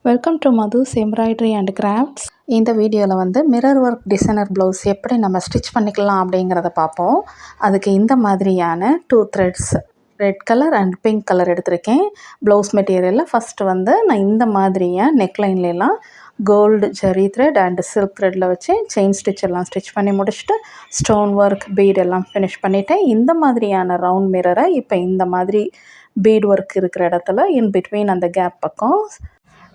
Welcome to Madhu's embroidery and crafts. இந்த வீடியோவில் வந்து மிரர் ஒர்க் டிசைனர் ப்ளவுஸ் எப்படி நம்ம ஸ்டிச் பண்ணிக்கலாம் அப்படிங்கிறத பார்ப்போம். அதுக்கு இந்த மாதிரியான 2 threads red colour and pink colour எடுத்திருக்கேன். ப்ளவுஸ் மெட்டீரியலில் ஃபஸ்ட்டு வந்து நான் இந்த மாதிரியாக நெக்லைன்லாம் gold zari thread and silk த்ரெட்டில் வச்சு செயின் ஸ்டிச் எல்லாம் ஸ்டிச் பண்ணி முடிச்சுட்டு ஸ்டோன் ஒர்க் பீட் எல்லாம் ஃபினிஷ் பண்ணிவிட்டேன். இந்த மாதிரியான ரவுண்ட் மிரரை இப்போ இந்த மாதிரி பீட் ஒர்க் இருக்கிற இடத்துல இன் பிட்வீன் அந்த கேப் பக்கம்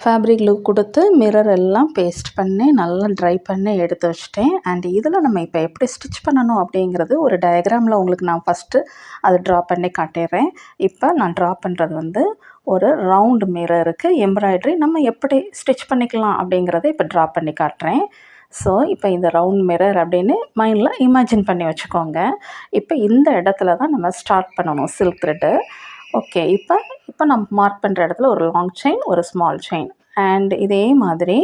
ஃபேப்ரிக் லுக் கொடுத்து மிரர் எல்லாம் பேஸ்ட் பண்ணி நல்லா ட்ரை பண்ணி எடுத்து வச்சிட்டேன். அண்ட் இதில் நம்ம இப்போ எப்படி ஸ்டிச் பண்ணணும் அப்படிங்கிறது ஒரு டயக்ராமில் உங்களுக்கு நான் ஃபஸ்ட்டு அதை ட்ரா பண்ணி காட்டிடுறேன். இப்போ நான் ட்ரா பண்ணுறது வந்து ஒரு ரவுண்டு மிரருக்கு எம்ப்ராய்டரி நம்ம எப்படி ஸ்டிச் பண்ணிக்கலாம் அப்படிங்கிறத இப்போ ட்ரா பண்ணி காட்டுறேன். ஸோ இப்போ இந்த ரவுண்ட் மிரர் அப்படின்னு மைண்டில் இமேஜின் பண்ணி வச்சுக்கோங்க. இப்போ இந்த இடத்துல தான் நம்ம ஸ்டார்ட் பண்ணணும் சில்க் த்ரெட்டு. ஓகே, இப்போ நம்ம மார்க் பண்ணுற இடத்துல ஒரு லாங் செயின், ஒரு ஸ்மால் செயின் அண்ட் இதே மாதிரி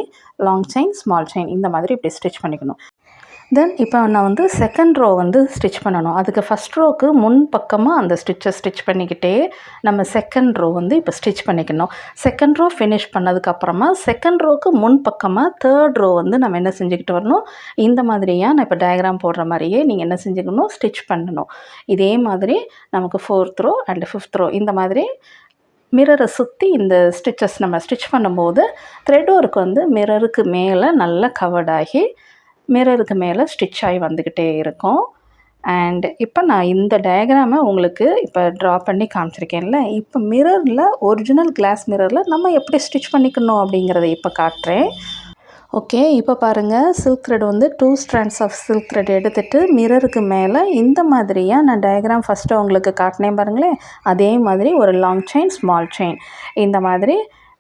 லாங் செயின், ஸ்மால் செயின் இந்த மாதிரி இப்படி ஸ்டிச் பண்ணிக்கணும். தென் இப்போ நான் வந்து செகண்ட் ரோ வந்து ஸ்டிச் பண்ணணும். அதுக்கு ஃபஸ்ட் ரோவுக்கு முன் பக்கமாக அந்த ஸ்டிச்சை ஸ்டிச் பண்ணிக்கிட்டே நம்ம செகண்ட் ரோ வந்து இப்போ ஸ்டிச் பண்ணிக்கணும். செகண்ட் ரோ ஃபினிஷ் பண்ணதுக்கப்புறமா செகண்ட் ரோவுக்கு முன் பக்கமாக தேர்ட் ரோ வந்து நம்ம என்ன செஞ்சுக்கிட்டு வரணும், இந்த மாதிரியாக நான் இப்போ டயக்ராம் போடுற மாதிரியே நீங்கள் என்ன செஞ்சுக்கணும், ஸ்டிச் பண்ணணும். இதே மாதிரி நமக்கு 4th row and 5th row இந்த மாதிரி மிரரை சுற்றி இந்த ஸ்டிச்சஸ் நம்ம ஸ்டிச் பண்ணும்போது த்ரெட் ஒர்க் வந்து மிரருக்கு மேலே நல்லா கவர்டாகி மிரருக்கு மேலே ஸ்டிச் ஆகி வந்துக்கிட்டே இருக்கும். அண்ட் இப்போ நான் இந்த டயக்ராமை உங்களுக்கு இப்போ ட்ரா பண்ணி காமிச்சிருக்கேன்ல, இப்போ மிரரில் ஒரிஜினல் கிளாஸ் மிரரில் நம்ம எப்படி ஸ்டிச் பண்ணிக்கணும் அப்படிங்கிறத இப்போ காட்டுறேன். ஓகே, இப்போ பாருங்கள், சில்க் த்ரெட் வந்து 2 strands ஆஃப் சில்க் த்ரெட் எடுத்துகிட்டு மிரருக்கு மேலே இந்த மாதிரியாக நான் டயக்ராம் ஃபஸ்ட்டு உங்களுக்கு காட்டினேன் பாருங்களேன், அதே மாதிரி ஒரு லாங் செயின், ஸ்மால் செயின் இந்த மாதிரி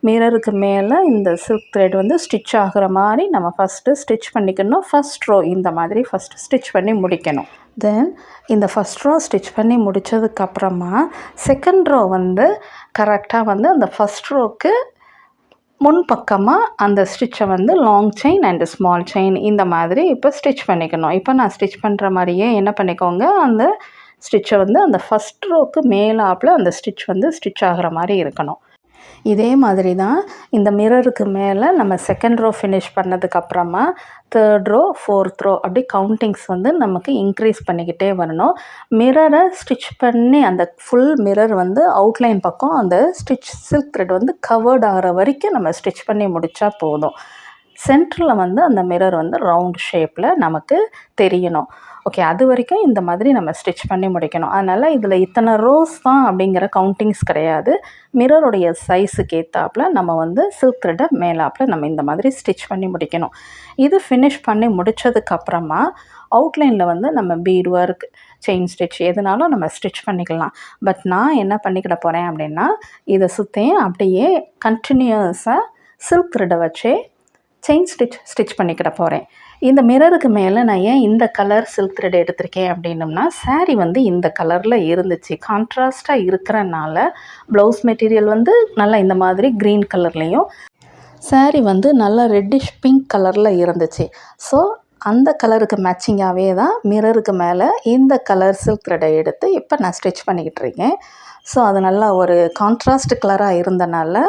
மிரருக்கு மேலே இந்த சில்க் த்ரெட் வந்து ஸ்டிச் ஆகிற மாதிரி நம்ம ஃபஸ்ட்டு ஸ்டிச் பண்ணிக்கணும். ஃபஸ்ட் ரோ இந்த மாதிரி ஃபஸ்ட்டு ஸ்டிச் பண்ணி முடிக்கணும். தென் இந்த ஃபஸ்ட் ரோ ஸ்டிச் பண்ணி முடித்ததுக்கப்புறமா செகண்ட் ரோ வந்து கரெக்டாக வந்து அந்த ஃபஸ்ட் ரோக்கு முன் பக்கமாக அந்த ஸ்டிச்சை வந்து long chain and small chain இந்த மாதிரி இப்போ ஸ்டிச் பண்ணிக்கணும். இப்போ நான் ஸ்டிச் பண்ணுற மாதிரியே என்ன பண்ணிக்கோங்க, அந்த ஸ்டிச்சை வந்து அந்த ஃபஸ்ட் ரோக்கு மேலாப்பில் அந்த ஸ்டிச் வந்து ஸ்டிச் ஆகிற மாதிரி இருக்கணும். இதே மாதிரி தான் இந்த மிரருக்கு மேலே நம்ம செகண்ட் ரோ ஃபினிஷ் பண்ணதுக்கப்புறமா தேர்ட் ரோ, 4th ரோ அப்படி கவுண்டிங்ஸ் வந்து நமக்கு இன்க்ரீஸ் பண்ணிக்கிட்டே வரணும். மிரரை ஸ்டிச் பண்ணி அந்த ஃபுல் மிரர் வந்து அவுட்லைன் பக்கம் அந்த சில்க் த்ரெட் வந்து கவர்ட் ஆகிற வரைக்கும் நம்ம ஸ்டிச் பண்ணி முடித்தா போதும். சென்டரில் வந்து அந்த மிரர் வந்து ரவுண்ட் ஷேப்பில் நமக்கு தெரியணும். ஓகே, அது வரைக்கும் இந்த மாதிரி நம்ம ஸ்டிச் பண்ணி முடிக்கணும். அதனால் இதில் இத்தனை ரோஸ் தான் அப்படிங்கிற கவுண்டிங்ஸ் கிடையாது. மிரருடைய சைஸுக்கு ஏற்றாப்புல நம்ம வந்து சில்க் த்ரெட்டை மேலாப்பில் நம்ம இந்த மாதிரி ஸ்டிச் பண்ணி முடிக்கணும். இது ஃபினிஷ் பண்ணி முடித்ததுக்கப்புறமா அவுட்லைனில் வந்து நம்ம பீட் ஒர்க், செயின் ஸ்டிச் எதுனாலும் நம்ம ஸ்டிச் பண்ணிக்கலாம். பட் நான் என்ன பண்ணிக்கிட போகிறேன் அப்படின்னா, இதை சுற்றியும் அப்படியே கண்டினியூஸாக சில்க் த்ரெட்டை வச்சே செயின் ஸ்டிச் பண்ணிக்கிட போகிறேன். இந்த மிரருக்கு மேலே நான் ஏன் இந்த கலர் சில்க் த்ரெட் எடுத்திருக்கேன் அப்படின்னம்னா, சாரீ வந்து இந்த கலரில் இருந்துச்சு. கான்ட்ராஸ்டாக இருக்கிறனால ப்ளவுஸ் மெட்டீரியல் வந்து நல்லா இந்த மாதிரி க்ரீன் கலர்லேயும், சாரீ வந்து நல்லா ரெட்டிஷ் பிங்க் கலரில் இருந்துச்சு. ஸோ அந்த கலருக்கு மேட்சிங்காகவே தான் மிரருக்கு மேலே இந்த கலர் சில்க் த்ரெட்டை எடுத்து இப்போ நான் ஸ்டிச் பண்ணிக்கிட்டு இருக்கேன். ஸோ அது நல்லா ஒரு கான்ட்ராஸ்ட் கலராக இருந்தனால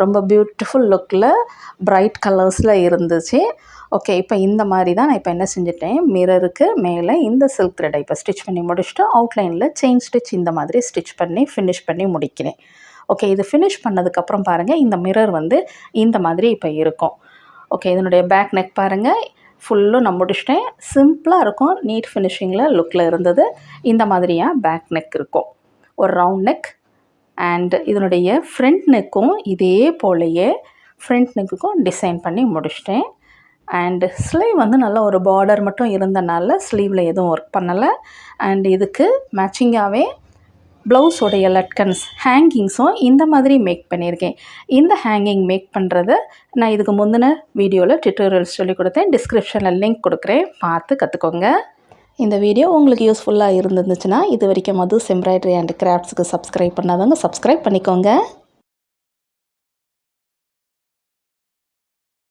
ரொம்ப பியூட்டிஃபுல் லுக்கில் பிரைட் கலர்ஸில் இருந்துச்சு. ஓகே, இப்போ இந்த மாதிரி தான் நான் இப்போ என்ன செஞ்சுட்டேன், மிரருக்கு மேலே இந்த சில்க் த்ரெட்டை இப்போ ஸ்டிச் பண்ணி முடிச்சுட்டு அவுட்லைனில் செயின் ஸ்டிச் இந்த மாதிரி ஸ்டிச் பண்ணி ஃபினிஷ் பண்ணி முடிக்கிறேன். ஓகே, இது ஃபினிஷ் பண்ணதுக்கப்புறம் பாருங்கள், இந்த மிரர் வந்து இந்த மாதிரி இப்போ இருக்கும். ஓகே, இதனுடைய பேக் நெக் பாருங்கள், ஃபுல்லும் நான் முடிச்சிட்டேன். சிம்பிளாக இருக்கும், நீட் ஃபினிஷிங்கில் லுக்கில் இருந்தது. இந்த மாதிரியாக பேக் நெக் இருக்கும், ஒரு ரவுண்ட் நெக். அண்ட் இதனுடைய ஃப்ரண்ட் நெக்கும் இதே போலையே ஃப்ரண்ட் நெக்குக்கும் டிசைன் பண்ணி முடிச்சிட்டேன். அண்டு ஸ்லீவ் வந்து நல்லா ஒரு பார்டர் மட்டும் இருந்தனால ஸ்லீவில் எதுவும் ஒர்க் பண்ணலை. அண்ட் இதுக்கு மேட்சிங்காகவே ப்ளவுஸோடைய லட்கன்ஸ் ஹேங்கிங்ஸும் இந்த மாதிரி மேக் பண்ணியிருக்கேன். இந்த ஹேங்கிங் மேக் பண்ணுறத நான் இதுக்கு முந்தின வீடியோவில் டியூட்டோரியல்ஸ் சொல்லி கொடுத்தேன். டிஸ்கிரிப்ஷனில் லிங்க் கொடுக்குறேன், பார்த்து கற்றுக்கோங்க. இந்த வீடியோ உங்களுக்கு யூஸ்ஃபுல்லாக இருந்துச்சுன்னா இது வரைக்கும் மதுஸ் எம்ப்ராய்டரி அண்ட் கிராஃப்ட்ஸுக்கு சப்ஸ்கிரைப் பண்ணாதவங்க சப்ஸ்கிரைப் பண்ணிக்கோங்க.